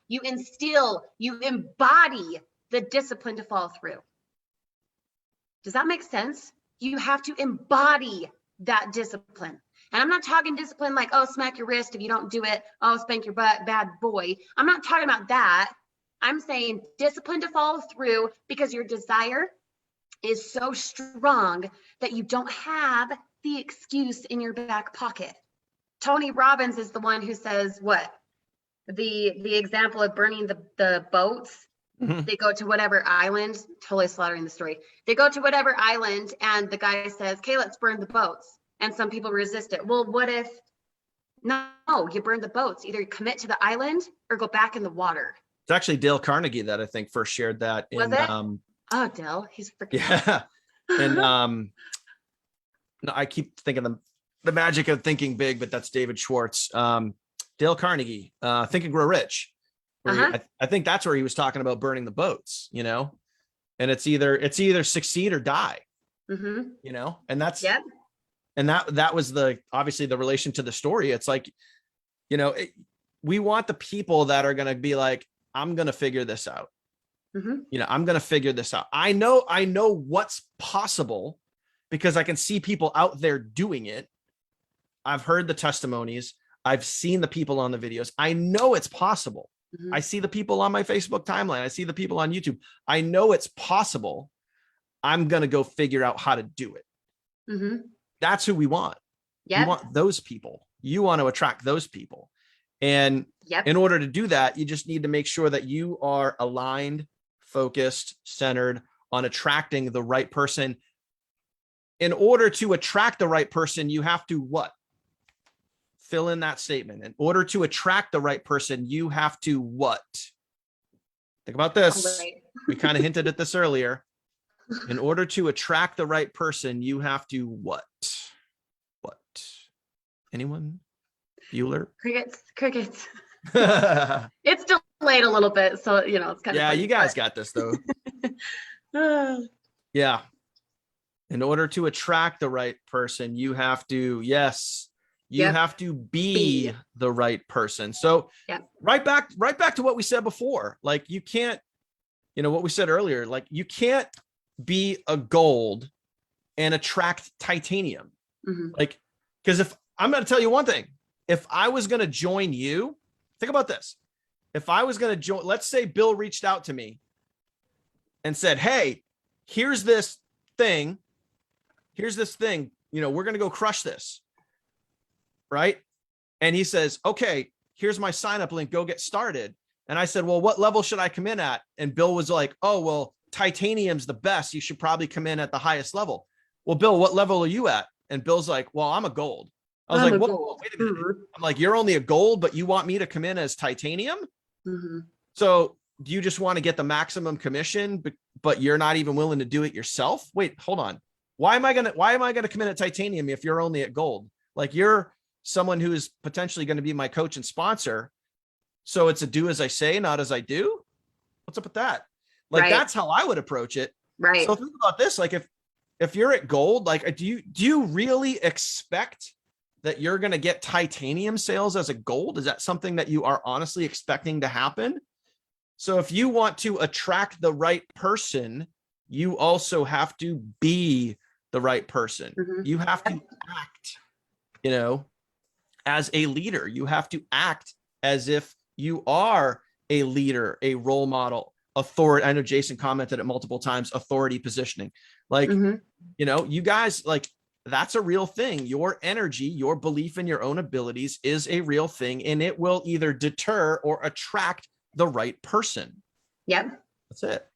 instill, you embody the discipline to follow through. Does that make sense? You have to embody that discipline. And I'm not talking discipline like, oh, smack your wrist if you don't do it. Oh, spank your butt, bad boy. I'm not talking about that. I'm saying discipline to follow through because your desire is so strong that you don't have the excuse in your back pocket. Tony Robbins is the one who says what? The example of burning the boats. Mm-hmm. They go to whatever island, totally slaughtering the story. They go to whatever island and the guy says, okay, let's burn the boats. And some people resist it. Well, what if, no, you burn the boats. Either commit to the island or go back in the water. It's actually Dale Carnegie that I think first shared that. Was it? Oh, Dale, he's freaking yeah. And no, I keep thinking the magic of thinking big, but that's David Schwartz. Dale Carnegie, Think and Grow Rich. I think that's where he was talking about burning the boats, you know, and it's either succeed or die, mm-hmm. you know, and that's, yep. And that was obviously the relation to the story. It's like, you know, we want the people that are going to be like, I'm going to figure this out. Mm-hmm. You know, I'm going to figure this out. I know what's possible because I can see people out there doing it. I've heard the testimonies. I've seen the people on the videos. I know it's possible. Mm-hmm. I see the people on my Facebook timeline. I see the people on YouTube. I know it's possible. I'm going to go figure out how to do it. Mm-hmm. That's who we want. Yep. We want those people. You want to attract those people. And yep. in order to do that, you just need to make sure that you are aligned, focused, centered on attracting the right person. In order to attract the right person, you have to what? Fill in that statement. In order to attract the right person, you have to what? Think about this. Right. We kind of hinted at this earlier. In order to attract the right person, you have to what? What? Anyone? Bueller? Crickets. It's delayed a little bit, so you know it's kind of. Yeah, funny, you guys got this though. Yeah. In order to attract the right person, you have to, yes, you yep. have to be the right person. So yep. right back to what we said before. Like you can't, you know, what we said earlier, like you can't be a gold and attract titanium. Mm-hmm. Like, because if I'm going to tell you one thing, if I was going to join you, think about this. If I was going to join, let's say Bill reached out to me and said, hey, here's this thing, you know, we're going to go crush this. Right. And he says, okay, here's my sign up link. Go get started. And I said, well, what level should I come in at? And Bill was like, oh, well, titanium's the best. You should probably come in at the highest level. Well, Bill, what level are you at? And Bill's like, well, I'm a gold. I was like, whoa, wait a minute. Mm-hmm. I'm like, you're only a gold, but you want me to come in as titanium? Mm-hmm. So do you just want to get the maximum commission, but you're not even willing to do it yourself? Wait, hold on. Why am I going to come in at titanium if you're only at gold? Like you're someone who is potentially going to be my coach and sponsor. So it's a do as I say, not as I do. What's up with that? Like, right. That's how I would approach it. Right. So think about this. Like if you're at gold, like, do you really expect that you're going to get titanium sales as a gold? Is that something that you are honestly expecting to happen? So if you want to attract the right person, you also have to be the right person. Mm-hmm. You have to act, you know, as a leader. You have to act as if you are a leader, a role model, authority. I know Jason commented it multiple times, authority positioning. Like, mm-hmm. you know, you guys, like, that's a real thing. Your energy, your belief in your own abilities is a real thing, and it will either deter or attract the right person. Yep. That's it.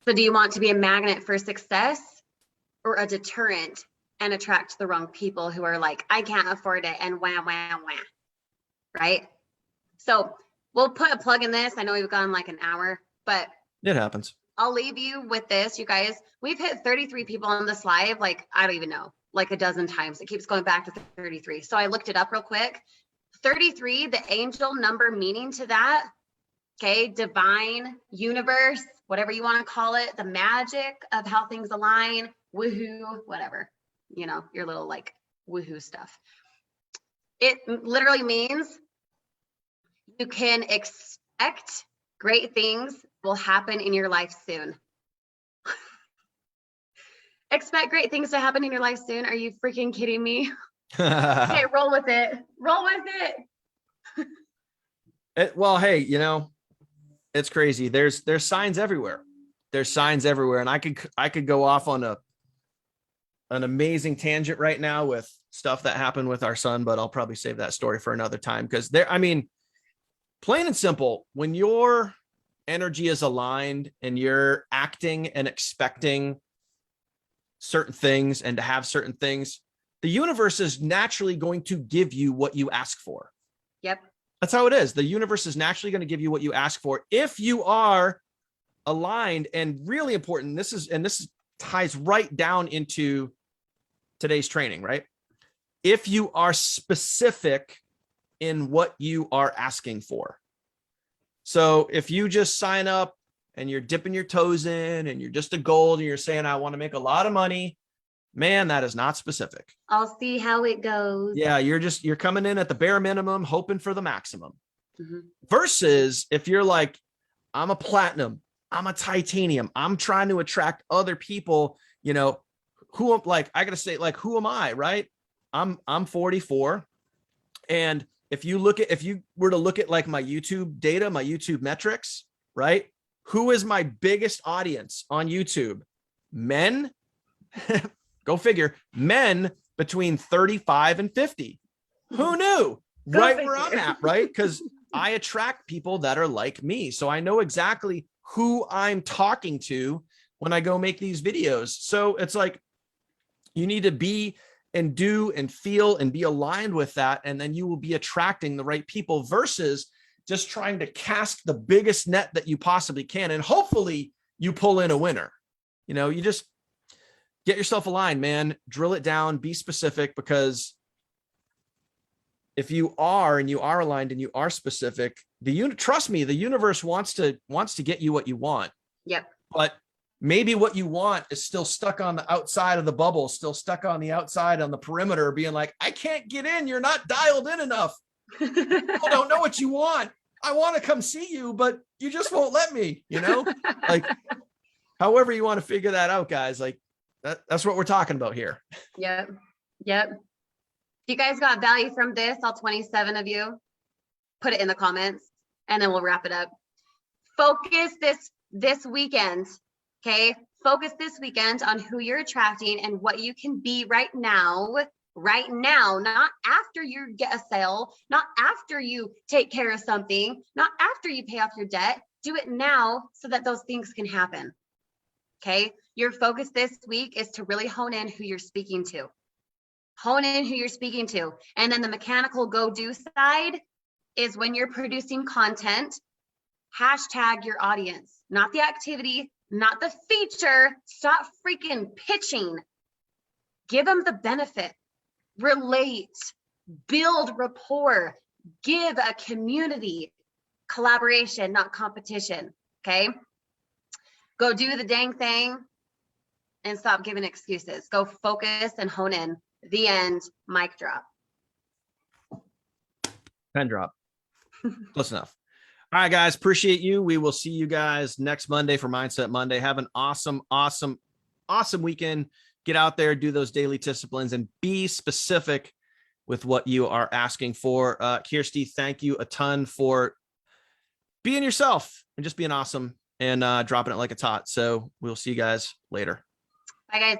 So do you want to be a magnet for success or a deterrent and attract the wrong people who are like, I can't afford it and wham, wham, wham, right? So we'll put a plug in this. I know we've gone like an hour, but it happens. I'll leave you with this, you guys. We've hit 33 people on this live. Like, I don't even know, like a dozen times. It keeps going back to 33. So I looked it up real quick. 33, the angel number meaning to that, okay, divine, universe, whatever you want to call it, the magic of how things align, woohoo, whatever, you know, your little like woohoo stuff. It literally means you can expect great things will happen in your life soon. Expect great things to happen in your life soon. Are you freaking kidding me? Okay, roll with it. Roll with it. Well, hey, you know, it's crazy. There's signs everywhere. There's signs everywhere. And I could go off on an amazing tangent right now with stuff that happened with our son, but I'll probably save that story for another time. Because I mean, plain and simple, when your energy is aligned and you're acting and expecting certain things and to have certain things, the universe is naturally going to give you what you ask for. Yep. That's how it is. The universe is naturally going to give you what you ask for if you are aligned. And really important, this ties right down into today's training, right? If you are specific in what you are asking for. So if you just sign up and you're dipping your toes in and you're just a gold and you're saying, I want to make a lot of money, man, that is not specific. I'll see how it goes. Yeah, you're coming in at the bare minimum, hoping for the maximum. Mm-hmm. Versus if you're like, I'm a platinum, I'm a titanium, I'm trying to attract other people, you know, who I'm like, I gotta say, like, who am I, right? I'm 44. And if you were to look at like my YouTube data, my YouTube metrics, right? Who is my biggest audience on YouTube? Men, go figure, men between 35 and 50. Who knew? Right where I'm at, right? Because I attract people that are like me. So I know exactly who I'm talking to when I go make these videos. So it's like, you need to be and do and feel and be aligned with that. And then you will be attracting the right people versus just trying to cast the biggest net that you possibly can. And hopefully you pull in a winner. You know, you just get yourself aligned, man, drill it down, be specific, because if you are aligned and you are specific, trust me, the universe wants to get you what you want. Yep. But maybe what you want is still stuck on the outside of the bubble, still stuck on the outside on the perimeter, being like, I can't get in. You're not dialed in enough. People don't know what you want. I want to come see you, but you just won't let me, you know, like however you want to figure that out, guys, like that's what we're talking about here. Yep. Yep. If you guys got value from this, all 27 of you, put it in the comments and then we'll wrap it up. Focus this weekend. Okay. Focus this weekend on who you're attracting and what you can be right now, not after you get a sale, not after you take care of something, not after you pay off your debt. Do it now so that those things can happen. Okay. Your focus this week is to really hone in who you're speaking to. Hone in who you're speaking to. And then the mechanical go-do side is when you're producing content, hashtag your audience, not the activity, not the feature. Stop freaking pitching. Give them the benefit. Relate. Build rapport. Give a community. Collaboration, not competition. Okay? Go do the dang thing and stop giving excuses. Go focus and hone in. The end. Mic drop. Pen drop. Close enough. All right, guys. Appreciate you. We will see you guys next Monday for Mindset Monday. Have an awesome weekend. Get out there, do those daily disciplines, and be specific with what you are asking for. Kirsty, thank you a ton for being yourself and just being awesome and dropping it like it's hot. So we'll see you guys later. Bye, guys.